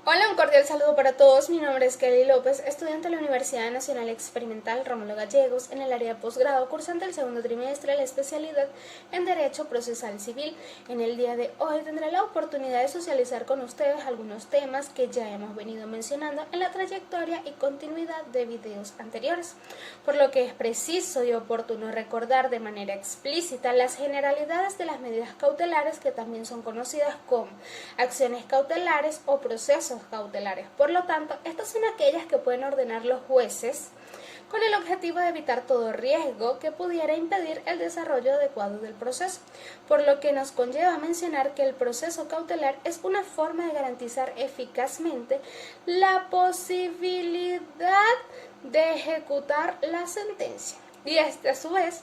Hola, un cordial saludo para todos. Mi nombre es Kelly López, estudiante de la Universidad Nacional Experimental Rómulo Gallegos en el área de posgrado, cursante el segundo trimestre de la especialidad en Derecho Procesal Civil. En el día de hoy tendré la oportunidad de socializar con ustedes algunos temas que ya hemos venido mencionando en la trayectoria y continuidad de videos anteriores, por lo que es preciso y oportuno recordar de manera explícita las generalidades de las medidas cautelares, que también son conocidas como acciones cautelares o procesos cautelares. Por lo tanto, estas son aquellas que pueden ordenar los jueces con el objetivo de evitar todo riesgo que pudiera impedir el desarrollo adecuado del proceso, por lo que nos conlleva mencionar que el proceso cautelar es una forma de garantizar eficazmente la posibilidad de ejecutar la sentencia, y este a su vez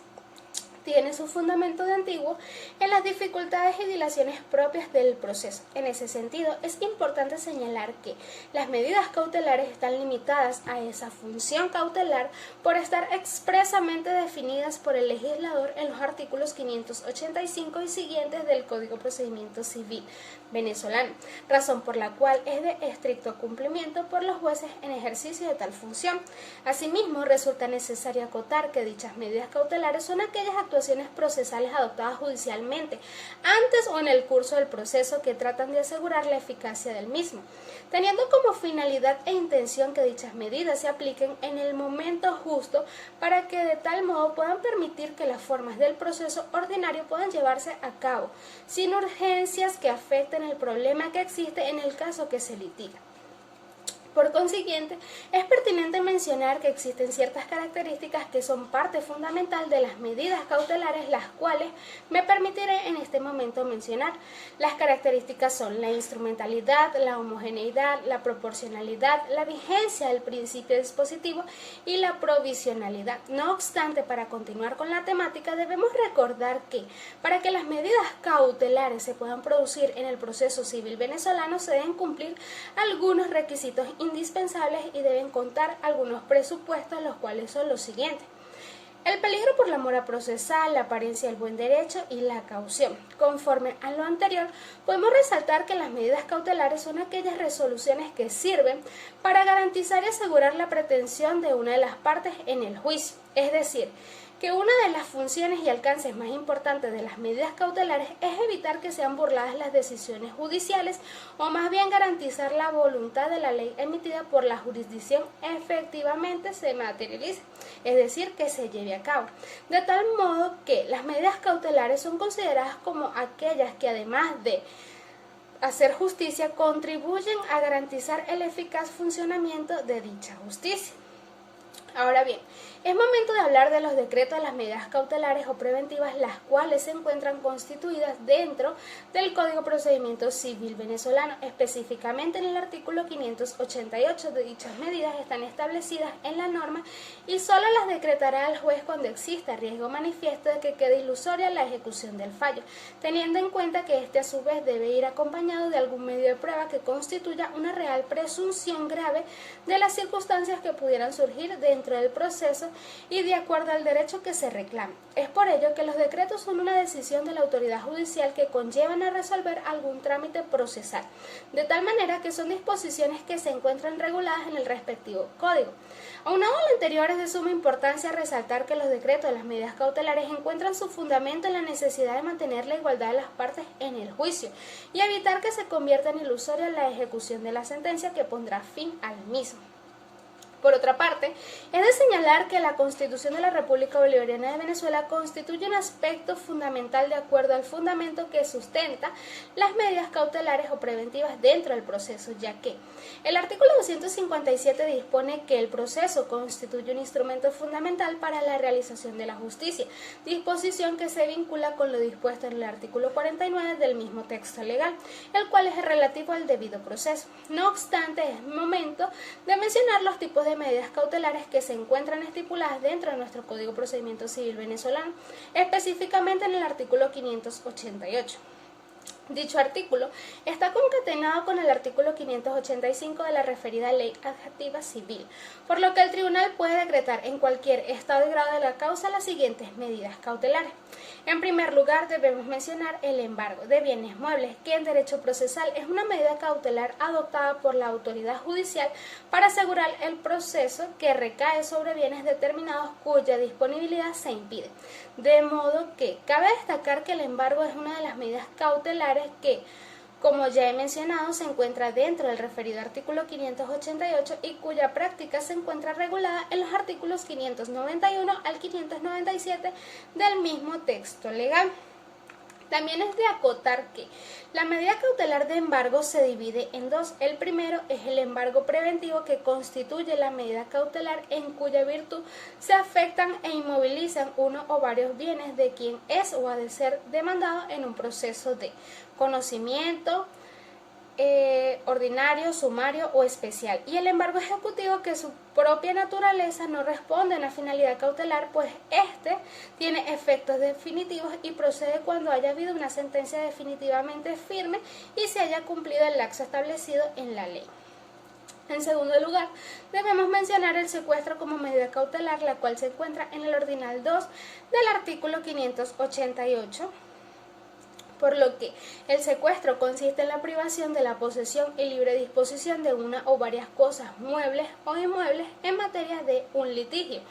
tiene su fundamento de antiguo en las dificultades y dilaciones propias del proceso. En ese sentido, es importante señalar que las medidas cautelares están limitadas a esa función cautelar por estar expresamente definidas por el legislador en los artículos 585 y siguientes del Código de Procedimiento Civil venezolano, razón por la cual es de estricto cumplimiento por los jueces en ejercicio de tal función. Asimismo, resulta necesario acotar que dichas medidas cautelares son aquellas actuaciones procesales adoptadas judicialmente antes o en el curso del proceso que tratan de asegurar la eficacia del mismo, teniendo como finalidad e intención que dichas medidas se apliquen en el momento justo para que de tal modo puedan permitir que las formas del proceso ordinario puedan llevarse a cabo sin urgencias que afecten el problema que existe en el caso que se litiga. Por consiguiente, es pertinente mencionar que existen ciertas características que son parte fundamental de las medidas cautelares, las cuales me permitiré en este momento mencionar. Las características son la instrumentalidad, la homogeneidad, la proporcionalidad, la vigencia del principio dispositivo y la provisionalidad. No obstante, para continuar con la temática, debemos recordar que para que las medidas cautelares se puedan producir en el proceso civil venezolano se deben cumplir algunos requisitos indispensables y deben contar algunos presupuestos, los cuales son los siguientes: el peligro por la mora procesal, la apariencia del buen derecho y la caución. Conforme a lo anterior, podemos resaltar que las medidas cautelares son aquellas resoluciones que sirven para garantizar y asegurar la pretensión de una de las partes en el juicio, es decir, que una de las funciones y alcances más importantes de las medidas cautelares es evitar que sean burladas las decisiones judiciales, o más bien garantizar la voluntad de la ley emitida por la jurisdicción efectivamente se materialice, es decir, que se lleve a cabo, de tal modo que las medidas cautelares son consideradas como aquellas que, además de hacer justicia, contribuyen a garantizar el eficaz funcionamiento de dicha justicia. Ahora bien, es momento de hablar de los decretos de las medidas cautelares o preventivas, las cuales se encuentran constituidas dentro del Código de Procedimiento Civil venezolano. Específicamente en el artículo 588 de dichas medidas están establecidas en la norma y solo las decretará el juez cuando exista riesgo manifiesto de que quede ilusoria la ejecución del fallo, teniendo en cuenta que este a su vez debe ir acompañado de algún medio de prueba que constituya una real presunción grave de las circunstancias que pudieran surgir dentro del proceso y de acuerdo al derecho que se reclame. Es por ello que los decretos son una decisión de la autoridad judicial que conllevan a resolver algún trámite procesal, de tal manera que son disposiciones que se encuentran reguladas en el respectivo código. Aunado a lo anterior, es de suma importancia resaltar que los decretos de las medidas cautelares encuentran su fundamento en la necesidad de mantener la igualdad de las partes en el juicio y evitar que se convierta en ilusoria la ejecución de la sentencia que pondrá fin al mismo. Por otra parte, es de señalar que la Constitución de la República Bolivariana de Venezuela constituye un aspecto fundamental de acuerdo al fundamento que sustenta las medidas cautelares o preventivas dentro del proceso, ya que el artículo 257 dispone que el proceso constituye un instrumento fundamental para la realización de la justicia, disposición que se vincula con lo dispuesto en el artículo 49 del mismo texto legal, el cual es relativo al debido proceso. No obstante, es momento de mencionar los tipos de medidas cautelares que se encuentran estipuladas dentro de nuestro Código de Procedimiento Civil venezolano, específicamente en el artículo 588. Dicho artículo está concatenado con el artículo 585 de la referida Ley Adjetiva Civil, por lo que el tribunal puede decretar en cualquier estado y grado de la causa las siguientes medidas cautelares. En primer lugar, debemos mencionar el embargo de bienes muebles, que en derecho procesal es una medida cautelar adoptada por la autoridad judicial para asegurar el proceso que recae sobre bienes determinados cuya disponibilidad se impide. De modo que cabe destacar que el embargo es una de las medidas cautelares que, como ya he mencionado, se encuentra dentro del referido artículo 588 y cuya práctica se encuentra regulada en los artículos 591 al 597 del mismo texto legal. También es de acotar que la medida cautelar de embargo se divide en dos. El primero es el embargo preventivo, que constituye la medida cautelar en cuya virtud se afectan e inmovilizan uno o varios bienes de quien es o ha de ser demandado en un proceso de conocimiento, ordinario, sumario o especial, y el embargo ejecutivo, que su propia naturaleza no responde a una finalidad cautelar, pues éste tiene efectos definitivos y procede cuando haya habido una sentencia definitivamente firme y se haya cumplido el lapso establecido en la ley. En segundo lugar, debemos mencionar el secuestro como medida cautelar, la cual se encuentra en el ordinal 2 del artículo 588. Por lo que el secuestro consiste en la privación de la posesión y libre disposición de una o varias cosas, muebles o inmuebles, en materia de un litigio,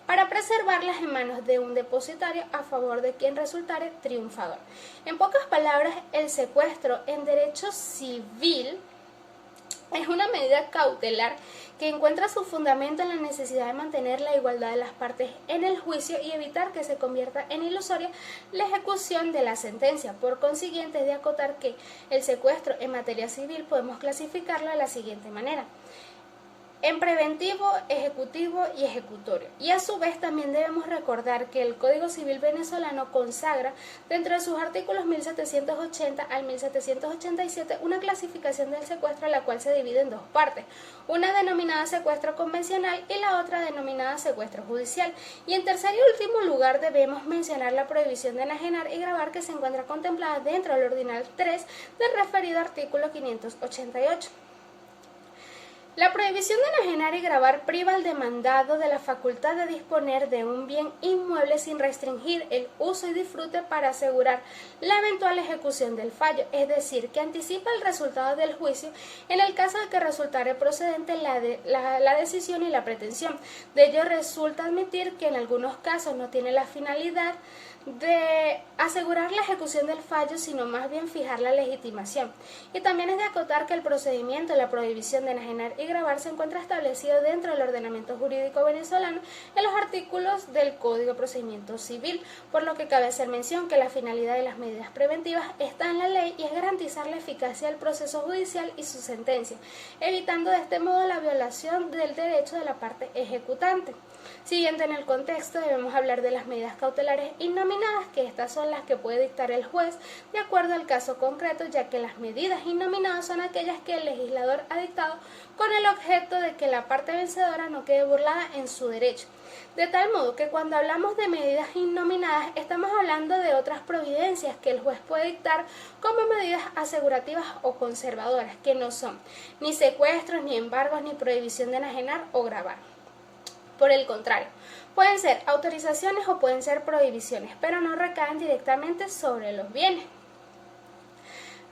para preservarlas en manos de un depositario a favor de quien resultare triunfador. En pocas palabras, el secuestro en derecho civil es una medida cautelar que encuentra su fundamento en la necesidad de mantener la igualdad de las partes en el juicio y evitar que se convierta en ilusoria la ejecución de la sentencia. Por consiguiente, es de acotar que el secuestro en materia civil podemos clasificarlo de la siguiente manera: en preventivo, ejecutivo y ejecutorio. Y a su vez también debemos recordar que el Código Civil venezolano consagra dentro de sus artículos 1780 al 1787 una clasificación del secuestro, la cual se divide en dos partes, una denominada secuestro convencional y la otra denominada secuestro judicial. Y en tercer y último lugar debemos mencionar la prohibición de enajenar y gravar, que se encuentra contemplada dentro del ordinal 3 del referido artículo 588. La prohibición de enajenar y gravar priva al demandado de la facultad de disponer de un bien inmueble sin restringir el uso y disfrute para asegurar la eventual ejecución del fallo, es decir, que anticipa el resultado del juicio en el caso de que resultare procedente la decisión y la pretensión. De ello resulta admitir que en algunos casos no tiene la finalidad de asegurar la ejecución del fallo, sino más bien fijar la legitimación. Y también es de acotar que el procedimiento de la prohibición de enajenar y gravar se encuentra establecido dentro del ordenamiento jurídico venezolano en los artículos del Código de Procedimiento Civil, por lo que cabe hacer mención que la finalidad de las medidas preventivas está en la ley y es garantizar la eficacia del proceso judicial y su sentencia, evitando de este modo la violación del derecho de la parte ejecutante. Siguiendo en el contexto, debemos hablar de las medidas cautelares innominadas, que estas son las que puede dictar el juez de acuerdo al caso concreto, ya que las medidas innominadas son aquellas que el legislador ha dictado con el objeto de que la parte vencedora no quede burlada en su derecho. De tal modo que cuando hablamos de medidas innominadas estamos hablando de otras providencias que el juez puede dictar como medidas asegurativas o conservadoras, que no son ni secuestros, ni embargos, ni prohibición de enajenar o gravar. Por el contrario, pueden ser autorizaciones o pueden ser prohibiciones, pero no recaen directamente sobre los bienes.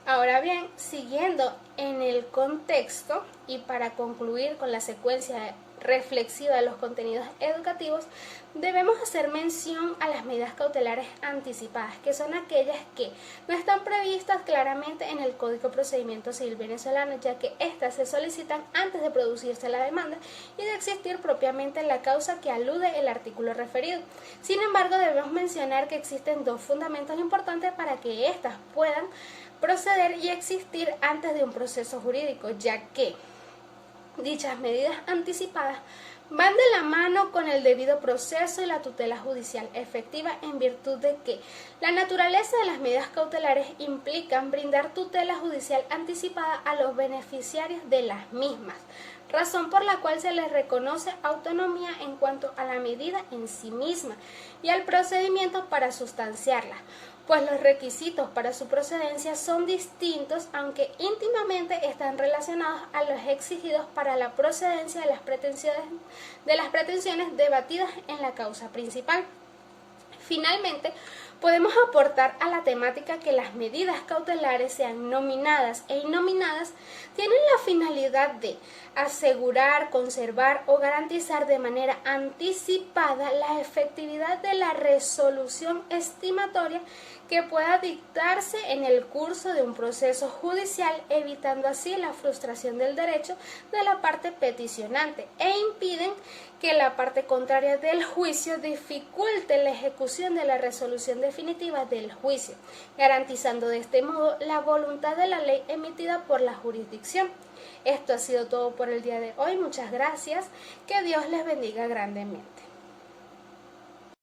Ahora bien, siguiendo en el contexto y para concluir con la secuencia reflexiva de los contenidos educativos, debemos hacer mención a las medidas cautelares anticipadas, que son aquellas que no están previstas claramente en el Código de Procedimiento Civil venezolano, ya que éstas se solicitan antes de producirse la demanda y de existir propiamente la causa que alude el artículo referido. Sin embargo, debemos mencionar que existen dos fundamentos importantes para que éstas puedan proceder y existir antes de un proceso jurídico, ya que dichas medidas anticipadas van de la mano con el debido proceso y la tutela judicial efectiva, en virtud de que la naturaleza de las medidas cautelares implican brindar tutela judicial anticipada a los beneficiarios de las mismas, razón por la cual se les reconoce autonomía en cuanto a la medida en sí misma y al procedimiento para sustanciarla. pues los requisitos para su procedencia son distintos, aunque íntimamente están relacionados a los exigidos para la procedencia de las pretensiones debatidas en la causa principal. Finalmente, podemos aportar a la temática que las medidas cautelares, sean nominadas e innominadas, tienen la finalidad de asegurar, conservar o garantizar de manera anticipada la efectividad de la resolución estimatoria que pueda dictarse en el curso de un proceso judicial, evitando así la frustración del derecho de la parte peticionante e impiden que la parte contraria del juicio dificulte la ejecución de la resolución definitiva del juicio, garantizando de este modo la voluntad de la ley emitida por la jurisdicción. Esto ha sido todo por el día de hoy. Muchas gracias. Que Dios les bendiga grandemente.